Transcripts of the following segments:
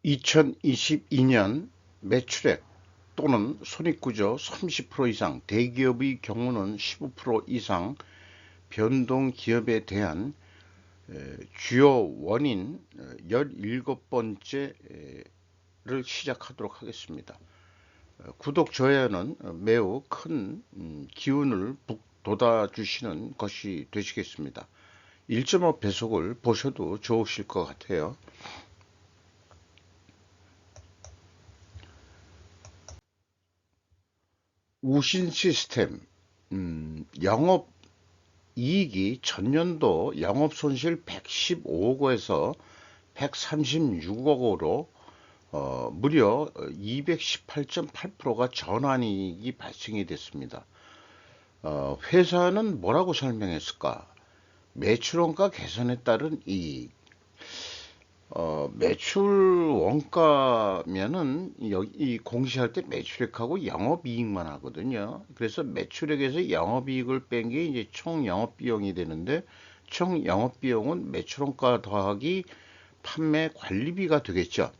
2022년 매출액 또는 손익구조 30% 이상, 대기업의 경우는 15% 이상 변동 기업에 대한 주요 원인 17번째를 시작하도록 하겠습니다. 구독, 좋아요는 매우 큰 기운을 북돋아주시는 것이 되시겠습니다. 1.5 배속을 보셔도 좋으실 것 같아요. 우신 시스템, 영업 이익이 전년도 영업 손실 115억에서 136억으로 무려 218.8%가 전환이익이 발생이 됐습니다. 회사는 뭐라고 설명했을까? 매출원가 개선에 따른 이익. 매출 원가면은 여기 공시할 때 매출액하고 영업이익만 하거든요. 그래서 매출액에서 영업이익을 뺀 게 이제 총 영업비용이 되는데, 총 영업비용은 매출원가 더하기 판매 관리비가 되겠죠.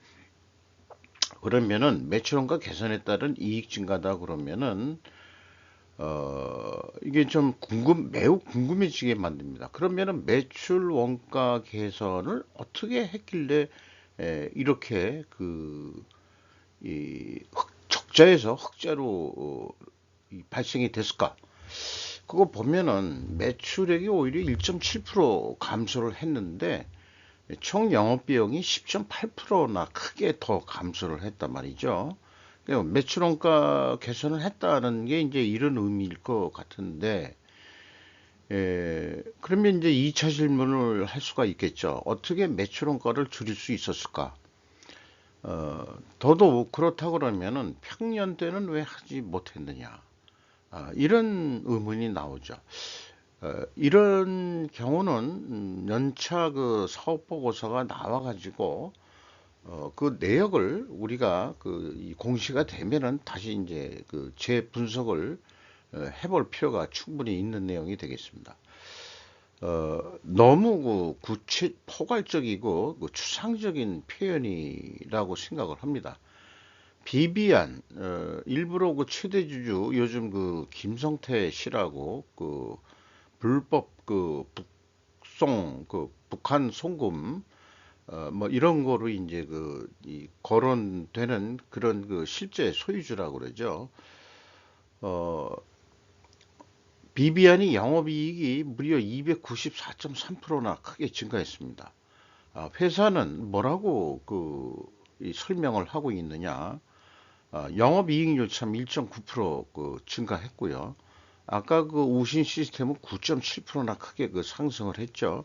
그러면은 매출원가 개선에 따른 이익 증가다 그러면은 이게 좀 매우 궁금해지게 만듭니다. 그러면은 매출 원가 개선을 어떻게 했길래 이렇게 이 적자에서 흑자로 발생이 됐을까? 그거 보면은 매출액이 오히려 1.7% 감소를 했는데 총 영업비용이 10.8%나 크게 더 감소를 했단 말이죠. 매출원가 개선을 했다는 게 이제 이런 의미일 것 같은데, 그러면 이제 2차 질문을 할 수가 있겠죠. 어떻게 매출원가를 줄일 수 있었을까? 더더욱 그렇다 그러면은 평년 때는 왜 하지 못했느냐? 이런 의문이 나오죠. 이런 경우는 연차 그 사업보고서가 나와가지고 그 내역을 우리가 이 공시가 되면은 다시 이제 그 재분석을 해볼 필요가 충분히 있는 내용이 되겠습니다. 너무 포괄적이고 추상적인 표현이라고 생각을 합니다. 비비안, 일부러 그 최대주주 요즘 그 김성태 씨라고 그 불법 그 북송 그 북한 송금 뭐 이런 거로 이제 이 거론되는 그런 그 실제 소유주라고 그러죠. 어, 비비안이 영업이익이 무려 294.3%나 크게 증가했습니다. 회사는 뭐라고 이 설명을 하고 있느냐? 영업이익률 참 1.9% 증가했고요. 아까 그 우신 시스템은 9.7%나 크게 상승을 했죠.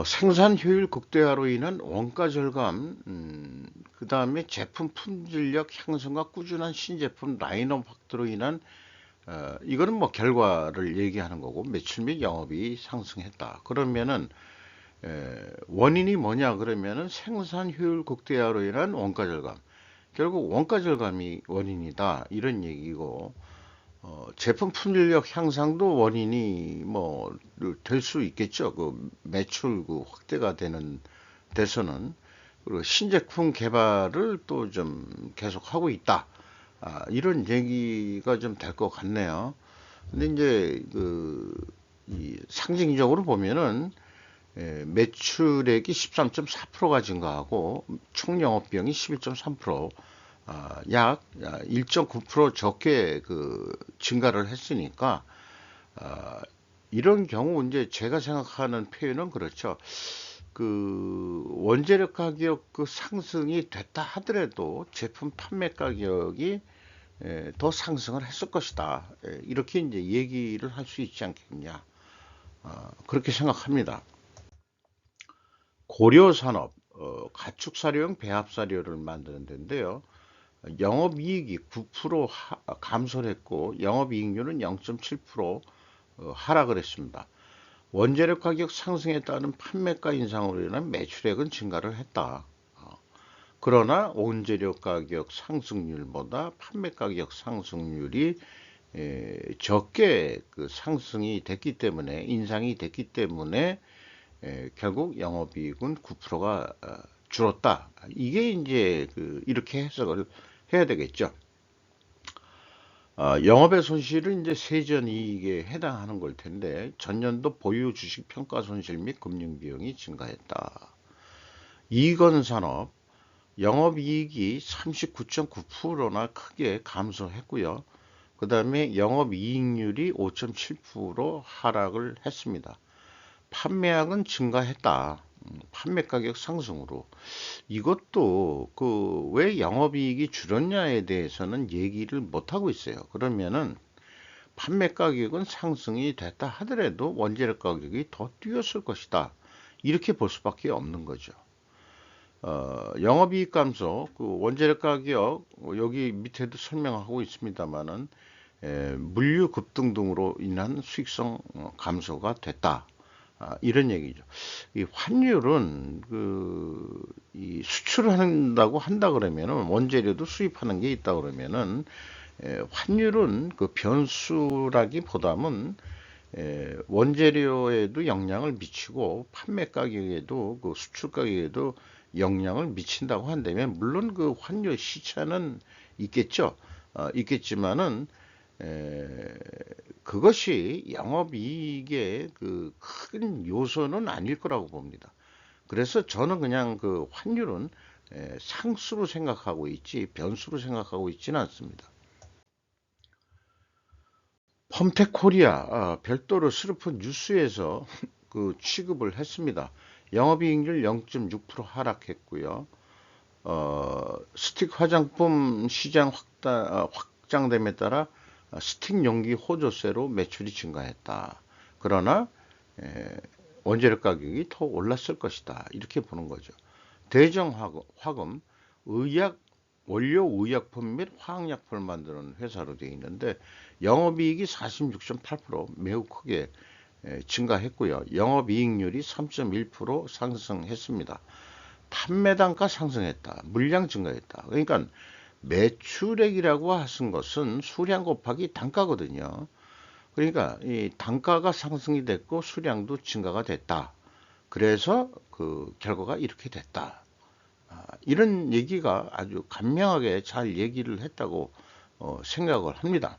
생산 효율 극대화로 인한 원가 절감, 그 다음에 제품 품질력 향상과 꾸준한 신제품 라인업 확대로 인한 이거는 뭐 결과를 얘기하는 거고 매출 및 영업이 상승했다. 그러면은 원인이 뭐냐 그러면은 생산 효율 극대화로 인한 원가 절감. 결국 원가 절감이 원인이다 이런 얘기고 제품 품질력 향상도 원인이 뭐 될 수 있겠죠. 그 매출 확대가 되는 데서는 그리고 신제품 개발을 또 좀 계속하고 있다. 이런 얘기가 좀 될 것 같네요. 근데 이제 이 상징적으로 보면은 매출액이 13.4%가 증가하고 총 영업비용이 11.3%, 약 1.9% 적게 증가를 했으니까 이런 경우 이제 제가 생각하는 표현은 그렇죠. 원재료 가격 상승이 됐다 하더라도 제품 판매 가격이 더 상승을 했을 것이다. 이렇게 이제 얘기를 할 수 있지 않겠냐. 그렇게 생각합니다. 고려산업, 가축사료용 배합사료를 만드는 데인데요. 영업이익이 9% 감소를 했고 영업이익률은 0.7% 하락을 했습니다. 원재료 가격 상승에 따른 판매가 인상으로 인한 매출액은 증가를 했다. 그러나 원재료 가격 상승률보다 판매 가격 상승률이 적게 상승이 됐기 때문에 인상이 됐기 때문에 결국 영업이익은 9%가 줄었다. 이게 이제 이렇게 해석을 해야 되겠죠. 영업의 손실은 이제 세전이익에 해당하는 걸 텐데 전년도 보유 주식 평가 손실 및 금융 비용이 증가했다. 이건산업 영업이익이 39.9%나 크게 감소했고요. 그 다음에 영업이익률이 5.7% 하락을 했습니다. 판매額은 증가했다. 판매 가격 상승으로. 이것도 왜 영업이익이 줄었냐에 대해서는 얘기를 못하고 있어요. 그러면은 판매 가격은 상승이 됐다 하더라도 원재료 가격이 더 뛰었을 것이다. 이렇게 볼 수밖에 없는 거죠. 영업이익 감소, 원재료 가격 여기 밑에도 설명하고 있습니다만은 물류 급등 등으로 인한 수익성 감소가 됐다. 이런 얘기죠. 이 환율은 이 수출을 한다 그러면은 원재료도 수입하는 게 있다 그러면은 환율은 변수라기보다는 원재료에도 영향을 미치고 판매 가격에도 수출 가격에도 영향을 미친다고 한다면 물론 환율 시차는 있겠죠. 있겠지만은 그것이 영업이익의 큰 요소는 아닐 거라고 봅니다. 그래서 저는 그냥 환율은 상수로 생각하고 있지 변수로 생각하고 있지는 않습니다. 펌텍코리아 별도로 슬픈 뉴스에서 취급을 했습니다. 영업이익률 0.6% 하락했고요. 스틱 화장품 시장 확장됨에 따라 스틱 용기 호조세로 매출이 증가했다. 그러나 원재료 가격이 더 올랐을 것이다. 이렇게 보는 거죠. 대정화금, 원료 의약품 및 화학약품을 만드는 회사로 되어 있는데 영업이익이 46.8% 매우 크게 증가했고요. 영업이익률이 3.1% 상승했습니다. 판매 단가 상승했다. 물량 증가했다. 그러니까 매출액이라고 하신 것은 수량 곱하기 단가거든요. 그러니까 이 단가가 상승이 됐고 수량도 증가가 됐다. 그래서 결과가 이렇게 됐다. 이런 얘기가 아주 간명하게 잘 얘기를 했다고 생각을 합니다.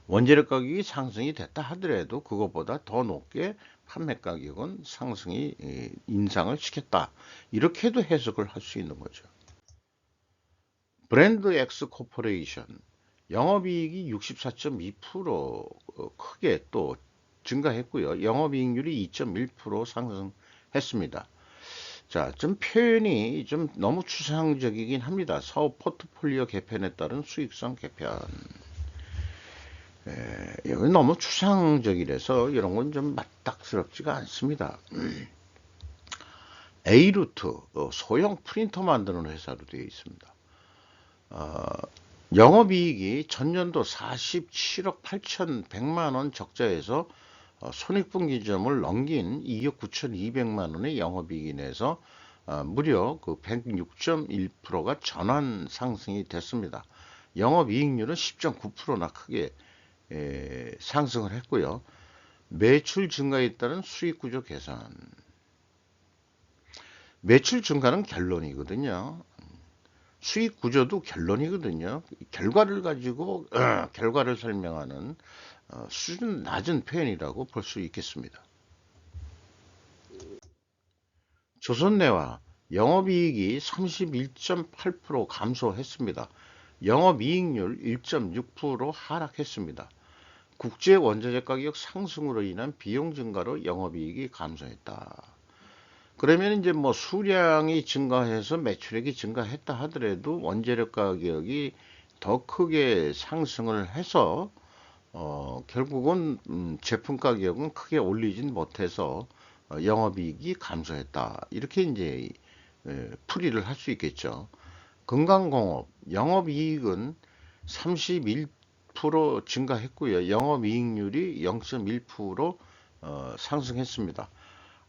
원재료 가격이 상승이 됐다 하더라도 그것보다 더 높게 판매 가격은 상승이 인상을 시켰다. 이렇게도 해석을 할 수 있는 거죠. 브랜드 X 코퍼레이션 영업이익이 64.2% 크게 또 증가했고요. 영업이익률이 2.1% 상승했습니다. 자, 좀 표현이 좀 너무 추상적이긴 합니다. 사업 포트폴리오 개편에 따른 수익성 개편. 이건 너무 추상적이라서 이런 건 좀 맞닥스럽지가 않습니다. A루트 소형 프린터 만드는 회사로 되어 있습니다. 영업이익이 전년도 47억 8,100만 원 적자에서 손익분기점을 넘긴 2억 9,200만 원의 영업이익이 내서 무려 106.1%가 전환 상승이 됐습니다. 영업이익률은 10.9%나 크게 상승을 했고요. 매출 증가에 따른 수익구조 개선. 매출 증가는 결론이거든요. 수익 구조도 결론이거든요. 결과를 가지고 결과를 설명하는 수준 낮은 표현이라고 볼 수 있겠습니다. 조선내와 영업이익이 31.8% 감소했습니다. 영업이익률 1.6% 하락했습니다. 국제 원자재 가격 상승으로 인한 비용 증가로 영업이익이 감소했다. 그러면 이제 뭐 수량이 증가해서 매출액이 증가했다 하더라도 원재료 가격이 더 크게 상승을 해서 결국은 제품 가격은 크게 올리진 못해서 영업이익이 감소했다. 이렇게 이제 풀이를 할 수 있겠죠. 건강공업 영업이익은 31% 증가했고요. 영업이익률이 0.1% 상승했습니다.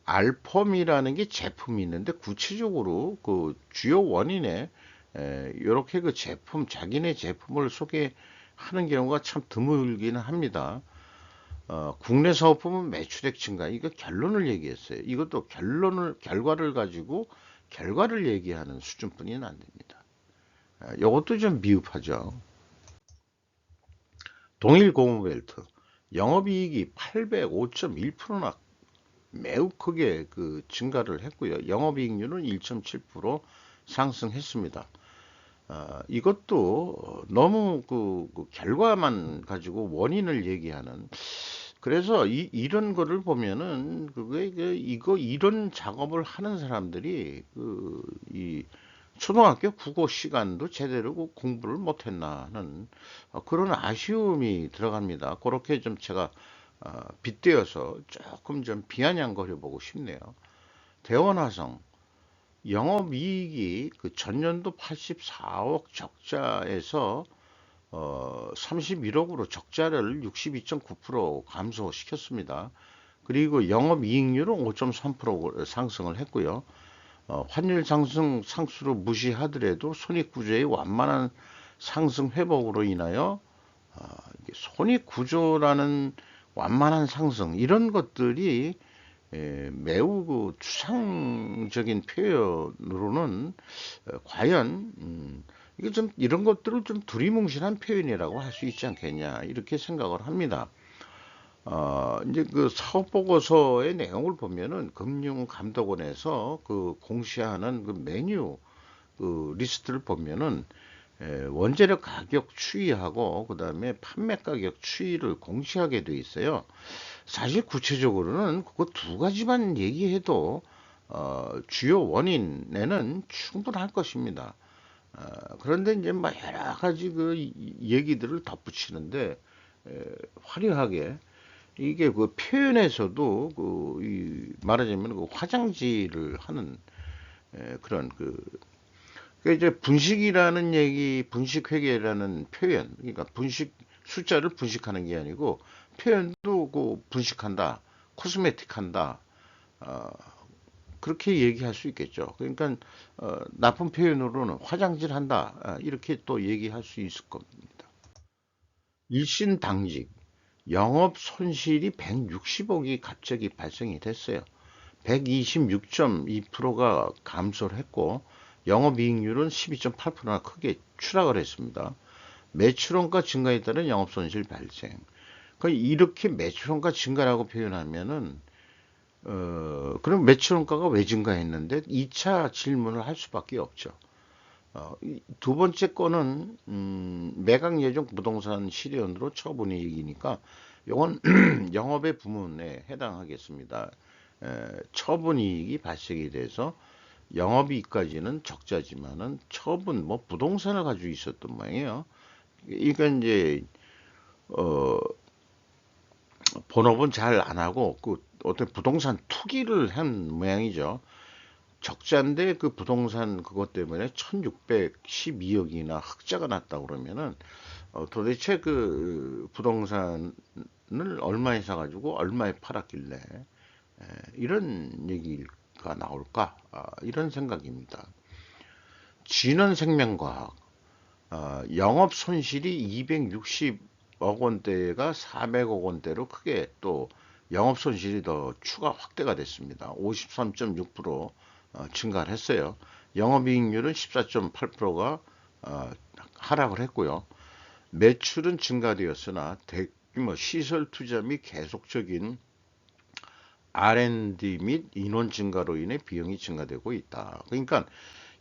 알폼이라는 게 제품이 있는데 구체적으로 주요 원인에 이렇게 자기네 제품을 소개하는 경우가 참 드물기는 합니다. 국내 사업 부문 매출액 증가 이거 결론을 얘기했어요. 이것도 결과를 가지고 결과를 얘기하는 수준뿐이는 안 됩니다. 이것도 좀 미흡하죠. 동일 고무벨트 영업이익이 805.1%나 매우 크게 그 증가를 했고요. 영업이익률은 1.7% 상승했습니다. 이것도 너무 그 결과만 가지고 원인을 얘기하는, 그래서 이런 거를 보면은 그게 이런 작업을 하는 사람들이 이 초등학교 국어 시간도 제대로 공부를 못했나 하는 그런 아쉬움이 들어갑니다. 그렇게 좀 제가 빗대어서 조금 좀 비아냥거려 보고 싶네요. 대원화성 영업이익이 그 전년도 84억 적자에서 31억으로 적자를 62.9% 감소시켰습니다. 그리고 영업이익률은 5.3% 상승을 했고요. 환율 상승로 무시하더라도 손익구조의 완만한 상승 회복으로 인하여 손익구조라는 완만한 상승, 이런 것들이 매우 그 추상적인 표현으로는 과연 이게 좀 이런 것들을 좀 두리뭉실한 표현이라고 할 수 있지 않겠냐, 이렇게 생각을 합니다. 이제 그 사업 보고서의 내용을 보면은 금융감독원에서 그 공시하는 그 메뉴 그 리스트를 보면은 원재료 가격 추이하고 그다음에 판매 가격 추이를 공시하게 돼 있어요. 사실 구체적으로는 그거 두 가지만 얘기해도 주요 원인에는 충분할 것입니다. 그런데 이제 막 여러 가지 그 얘기들을 덧붙이는데 화려하게 이게 그 표현에서도 말하자면 그 화장지를 하는 그런 그 이제 분식이라는 얘기, 분식회계라는 표현, 그러니까 분식 숫자를 분식하는 게 아니고 표현도 그 분식한다, 코스메틱한다, 어, 그렇게 얘기할 수 있겠죠. 그러니까 나쁜 표현으로는 화장질한다, 이렇게 또 얘기할 수 있을 겁니다. 일신당직 영업 손실이 160억이 갑자기 발생이 됐어요. 126.2%가 감소를 했고 영업이익률은 12.8%나 크게 추락을 했습니다. 매출원가 증가에 따른 영업손실 발생. 이렇게 매출원가 증가라고 표현하면은 그럼 매출원가가 왜 증가했는데 2차 질문을 할 수밖에 없죠. 두 번째 거는 매각 예정 부동산 실현으로 처분이익이니까 이건 영업의 부문에 해당하겠습니다. 처분이익이 발생이 돼서 영업이익까지는 적자지만은 처분 뭐 부동산을 가지고 있었던 모양이에요. 그러니까 이제 어 본업은 잘 안 하고 그 어떤 부동산 투기를 한 모양이죠. 적자인데 그 부동산 그것 때문에 1612억이나 흑자가 났다 그러면은 도대체 그 부동산을 얼마에 사가지고 얼마에 팔았길래 이런 얘기가 나올까? 이런 생각입니다. 진원생명과학 영업 손실이 260억 원대가 400억 원대로 크게 또 영업 손실이 더 추가 확대가 됐습니다. 53.6% 증가를 했어요. 영업이익률은 14.8%가 하락을 했고요. 매출은 증가되었으나 대규모 시설 투자 및 계속적인 R&D 및 인원 증가로 인해 비용이 증가되고 있다. 그러니까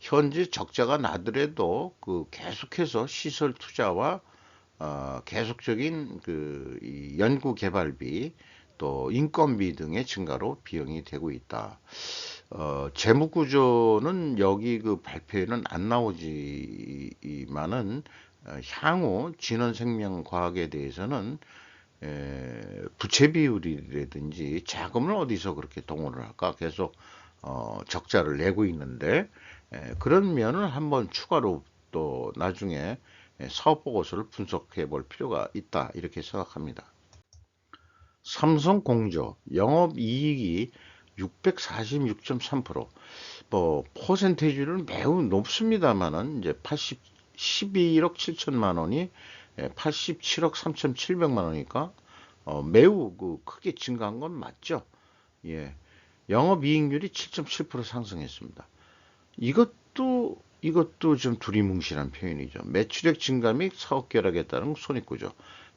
현재 적자가 나더라도 그 계속해서 시설 투자와 계속적인 이 연구 개발비 또 인건비 등의 증가로 비용이 되고 있다. 재무 구조는 여기 그 발표에는 안 나오지만은 향후 진원생명과학에 대해서는 부채 비율이라든지 자금을 어디서 그렇게 동원을 할까 계속 적자를 내고 있는데 그런 면을 한번 추가로 또 나중에 사업 보고서를 분석해 볼 필요가 있다 이렇게 생각합니다. 삼성공조 영업이익이 646.3%, 뭐 퍼센테이지는 매우 높습니다만은 이제 11억 7천만 원이 87억 3,700만 원이니까 매우 크게 증가한 건 맞죠. 예. 영업이익률이 7.7% 상승했습니다. 이것도 좀 두리뭉실한 표현이죠. 매출액 증가 및 사업 결합에 따른 손익구조.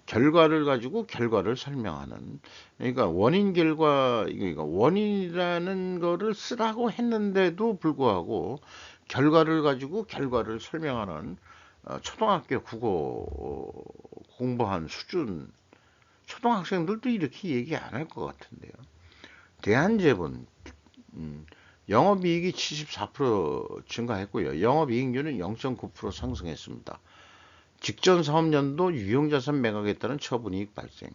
결과를 가지고 결과를 설명하는. 그러니까 원인 결과, 그러니까 원인이라는 거를 쓰라고 했는데도 불구하고 결과를 가지고 결과를 설명하는 초등학교 국어 공부한 수준 초등학생들도 이렇게 얘기 안 할 것 같은데요. 대한제본 영업이익이 74% 증가했고요. 영업이익률은 0.9% 상승했습니다. 직전 사업년도 유형자산 매각에 따른 처분이익 발생.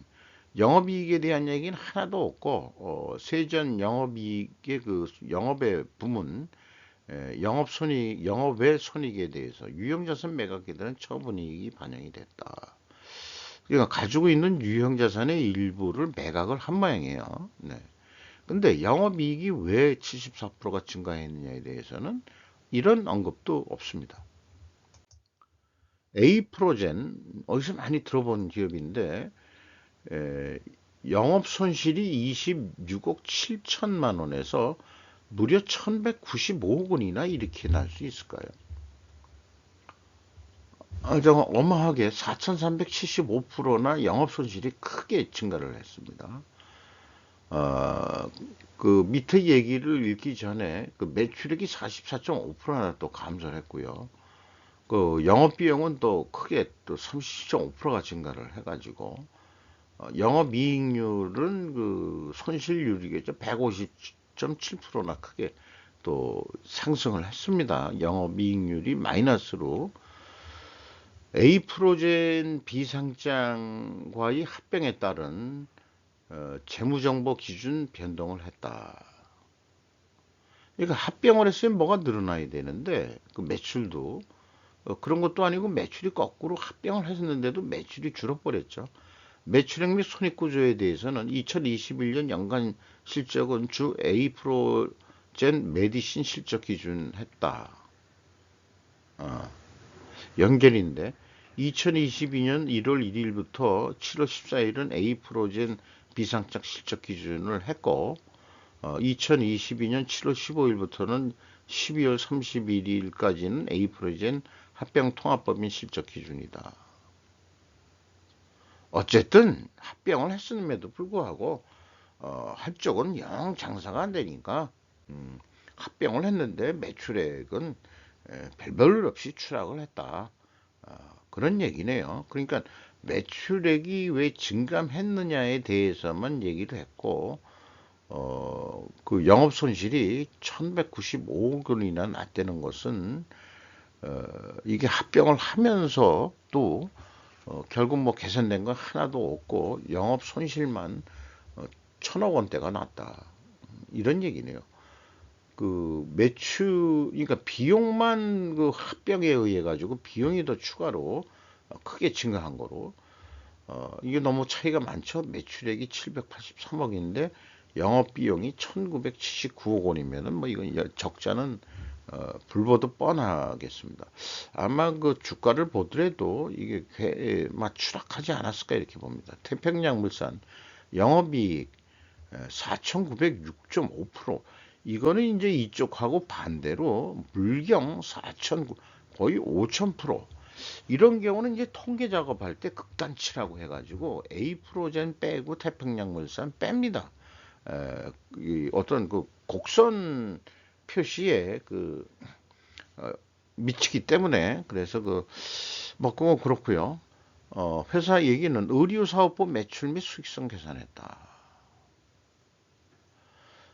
영업이익에 대한 얘기는 하나도 없고 세전 영업이익의 그 영업의 부문 영업손익, 영업외 손익에 대해서 유형자산 매각에 대한 처분이익이 반영이 됐다. 그러니까 가지고 있는 유형자산의 일부를 매각을 한 모양이에요. 네. 근데 영업이익이 왜 74%가 증가했느냐에 대해서는 이런 언급도 없습니다. A프로젠 어디서 많이 들어본 기업인데 영업 손실이 26억 7천만 원에서 무려 1195억 원이나 이렇게 날 수 있을까요? 정말 어마하게 4375%나 영업 손실이 크게 증가를 했습니다. 어, 그 밑에 얘기를 읽기 전에 그 매출액이 44.5%나 또 감소를 했고요. 그 영업 비용은 또 크게 또 30.5%가 증가를 해가지고 영업이익률은 그 손실률이겠죠. 150.7%나 크게 또 상승을 했습니다. 영업이익률이 마이너스로 A프로젠 비상장과의 합병에 따른 재무정보 기준 변동을 했다. 그러니까 합병을 했으면 뭐가 늘어나야 되는데 그 매출도 그런 것도 아니고 매출이 거꾸로 합병을 했는데도 매출이 줄어버렸죠. 매출액 및 손익구조에 대해서는 2021년 연간 실적은 주 A프로젠 메디신 실적 기준 했다. 연결인데 2022년 1월 1일부터 7월 14일은 A프로젠 비상장 실적 기준을 했고 2022년 7월 15일부터는 12월 31일까지는 A프로젠 합병통합법인 실적 기준이다. 어쨌든 합병을 했음에도 불구하고 한쪽은 영 장사가 안 되니까 합병을 했는데 매출액은 별별 없이 추락을 했다. 그런 얘기네요. 그러니까 매출액이 왜 증감했느냐에 대해서만 얘기를 했고 그 영업 손실이 1195억 원이나 났다는 것은 이게 합병을 하면서 또 결국 뭐 개선된 건 하나도 없고 영업 손실만 1000억 원대가 났다. 이런 얘기네요. 그 매출, 그러니까 비용만 그 합병에 의해 가지고 비용이 더 추가로 크게 증가한 거로 이게 너무 차이가 많죠. 매출액이 783억인데 영업 비용이 1979억 원이면은 뭐 이건 적자는 불보듯 뻔하겠습니다. 아마 그 주가를 보더라도 이게 막 추락하지 않았을까 이렇게 봅니다. 태평양물산 영업이익 4,906.5%. 이거는 이제 이쪽하고 반대로 물경 4,000 거의 5,000%. 이런 경우는 이제 통계 작업할 때 극단치라고 해가지고 A프로젠 빼고 태평양물산 뺍니다. 어떤 그 곡선 표시에 그 미치기 때문에 그래서 뭐 그건 그렇고요. 회사 얘기는 의류사업부 매출 및 수익성 계산했다.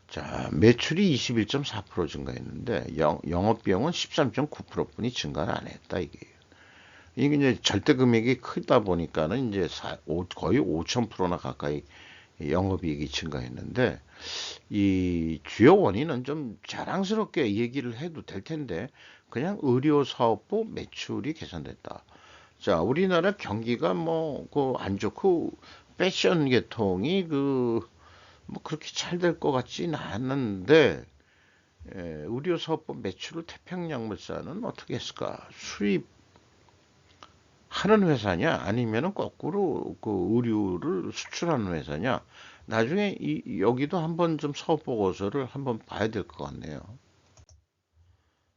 자, 매출이 21.4% 증가했는데 영업비용은 13.9%뿐이 증가를 안 했다 이게. 이게 이제 절대 금액이 크다 보니까는 이제 거의 5,000%나 가까이 영업이익이 증가했는데 이 주요 원인은 좀 자랑스럽게 얘기를 해도 될 텐데 그냥 의료사업부 매출이 개선됐다. 자, 우리나라 경기가 뭐 그 안 좋고 패션 계통이 뭐 그렇게 잘 될 것 같지는 않은데 의료사업부 매출을 태평양물산은 어떻게 했을까? 수입 하는 회사냐 아니면은 거꾸로 그 의류를 수출하는 회사냐 나중에 여기도 한번 좀 사업 보고서를 한번 봐야 될 것 같네요.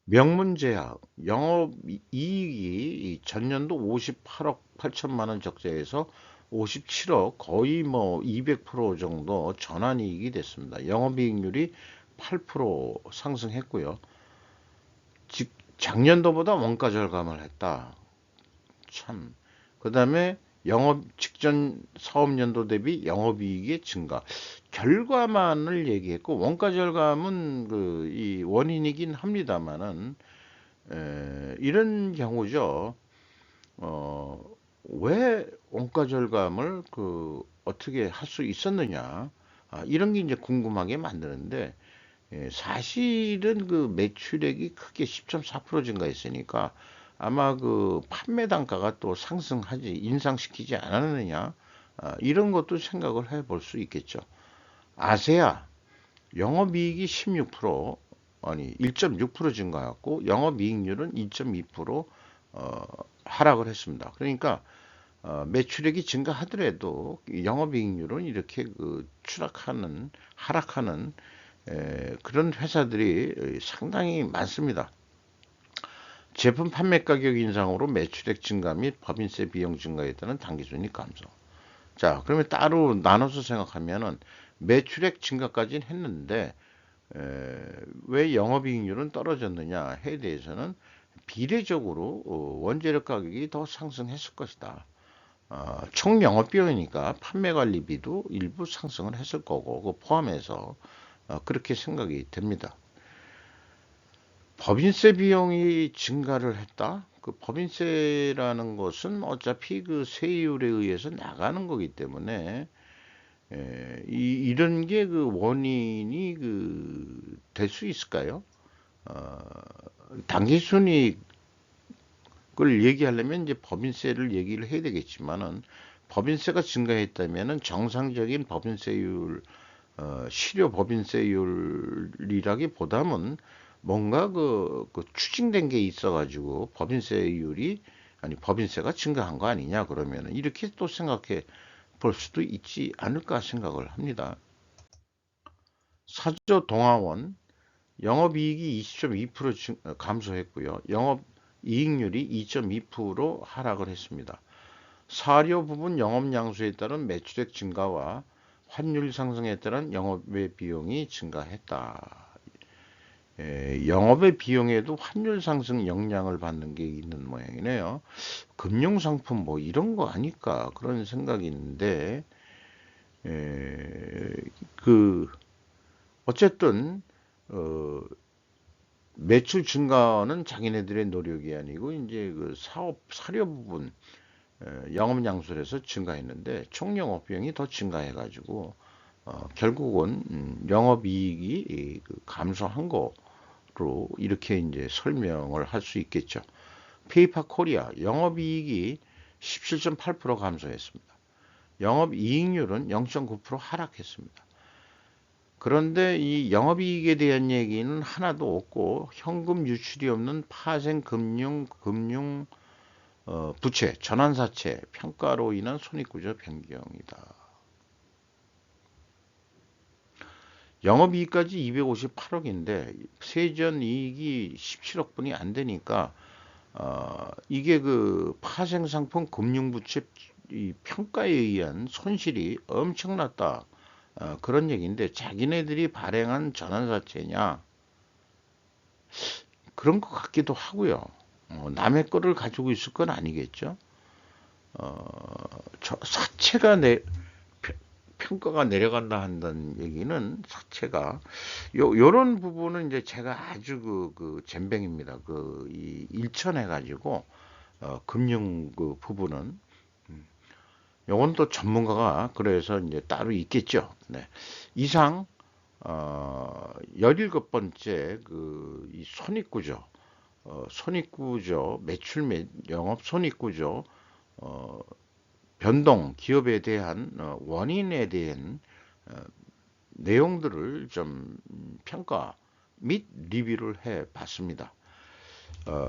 명문제약 영업이익이 전년도 58억 8천만 원 적자에서 57억 거의 뭐 200% 정도 전환이익이 됐습니다. 영업이익률이 8% 상승했고요. 작년도보다 원가 절감을 했다. 참. 그 다음에 영업 직전 사업연도 대비 영업이익의 증가. 결과만을 얘기했고 원가 절감은 그 이 원인이긴 합니다만은 이런 경우죠. 어, 왜 원가 절감을 그 어떻게 할 수 있었느냐? 이런 게 이제 궁금하게 만드는데 사실은 그 매출액이 크게 10.4% 증가했으니까 아마 그 판매 단가가 또 상승하지 인상시키지 않았느냐? 이런 것도 생각을 해볼 수 있겠죠. 아세아 영업이익이 16% 아니 1.6% 증가했고 영업이익률은 2.2% 하락을 했습니다. 그러니까 매출액이 증가하더라도 영업이익률은 이렇게 그 추락하는 하락하는 그런 회사들이 상당히 많습니다. 제품 판매 가격 인상으로 매출액 증가 및 법인세 비용 증가에 따른 당기순이익 감소. 자, 그러면 따로 나눠서 생각하면은 매출액 증가까지는 했는데 왜 영업이익률은 떨어졌느냐에 대해서는 비례적으로 원재료 가격이 더 상승했을 것이다. 총 영업비용이니까 판매관리비도 일부 상승을 했을 거고 그 포함해서 그렇게 생각이 됩니다. 법인세 비용이 증가를 했다? 그 법인세라는 것은 어차피 그 세율에 의해서 나가는 거기 때문에 이런 게 그 원인이 그 될 수 있을까요? 어, 당기순이익을 얘기하려면 이제 법인세를 얘기를 해야 되겠지만은 법인세가 증가했다면은 정상적인 법인세율 실효 법인세율이라기보다는 뭔가 그 추징된 게 있어가지고 법인세율이 아니 법인세가 증가한 거 아니냐 그러면은 이렇게 또 생각해 볼 수도 있지 않을까 생각을 합니다. 사저 동아원 영업이익이 20.2% 감소했고요. 영업이익률이 2.2% 하락을 했습니다. 사료 부분 영업양수에 따른 매출액 증가와 환율 상승에 따른 영업의 비용이 증가했다. 영업의 비용에도 환율 상승 영향을 받는 게 있는 모양이네요. 금융상품 뭐 이런 거 아닐까 그런 생각이 있는데 그 어쨌든 어, 매출 증가는 자기네들의 노력이 아니고 이제 그 사업 사료 부분 영업 양수에서 증가했는데 총 영업 비용이 더 증가해가지고 결국은 영업이익이 그 감소한 거로 이렇게 이제 설명을 할 수 있겠죠. 페이파 코리아 영업이익이 17.8% 감소했습니다. 영업이익률은 0.9% 하락했습니다. 그런데 이 영업이익에 대한 얘기는 하나도 없고 현금 유출이 없는 파생 금융 부채, 전환사채 평가로 인한 손익구조 변경이다. 영업이익까지 258억인데 세전이익이 17억 분이 안 되니까 이게 그 파생상품 금융부채 평가에 의한 손실이 엄청났다. 그런 얘기인데 자기네들이 발행한 전환사채냐 그런 것 같기도 하고요. 남의 거를 가지고 있을 건 아니겠죠. 사채가 평가가 내려간다 한다는 얘기는 사채가 요런 부분은 이제 제가 아주 그 젬병입니다. 이 일천해 가지고 금융 그 부분은 요건 또 전문가가 그래서 이제 따로 있겠죠. 네. 이상 17번째 그 이 손익구조 손익구조 매출 영업 손익구조 어, 변동 기업에 대한 원인에 대한 어, 내용들을 좀 평가 및 리뷰를 해 봤습니다. 어,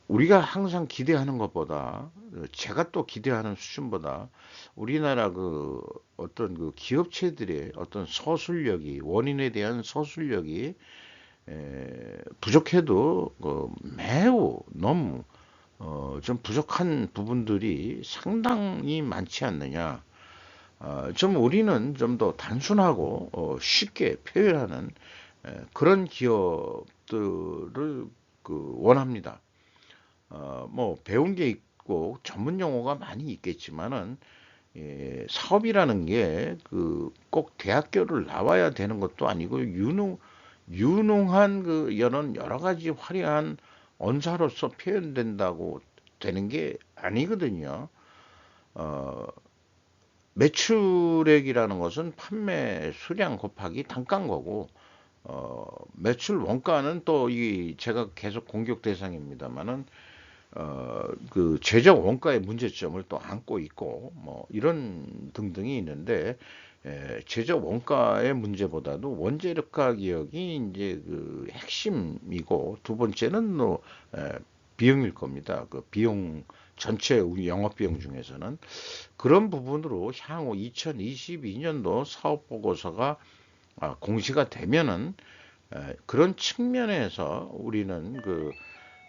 우리가 항상 기대하는 것보다 제가 또 기대하는 수준보다 우리나라 그 어떤 그 기업체들의 어떤 서술력이 원인에 대한 서술력이 부족해도 매우 너무 좀 부족한 부분들이 상당히 많지 않느냐. 좀 우리는 좀 더 단순하고 쉽게 표현하는 그런 기업들을 원합니다. 뭐 배운 게 있고 전문 용어가 많이 있겠지만은 사업이라는 게 꼭 대학교를 나와야 되는 것도 아니고 유능한 이런 여러 가지 화려한 언사로서 표현된다고 되는 게 아니거든요. 어, 매출액이라는 것은 판매 수량 곱하기 단가인 거고, 매출 원가는 또 이 제가 계속 공격 대상입니다만은 제작 원가의 문제점을 또 안고 있고 뭐 이런 등등이 있는데, 제작 원가의 문제보다도 원재료 가격이 이제 핵심이고, 두 번째는 비용일 겁니다. 비용 전체 우리 영업 비용 중에서는 그런 부분으로 향후 2022년도 사업 보고서가 공시가 되면은 그런 측면에서 우리는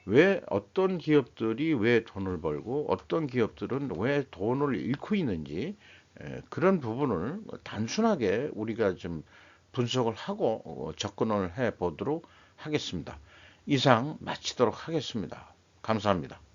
왜 어떤 기업들이 왜 돈을 벌고 어떤 기업들은 왜 돈을 잃고 있는지, 그런 부분을 단순하게 우리가 좀 분석을 하고 접근을 해 보도록 하겠습니다. 이상 마치도록 하겠습니다. 감사합니다.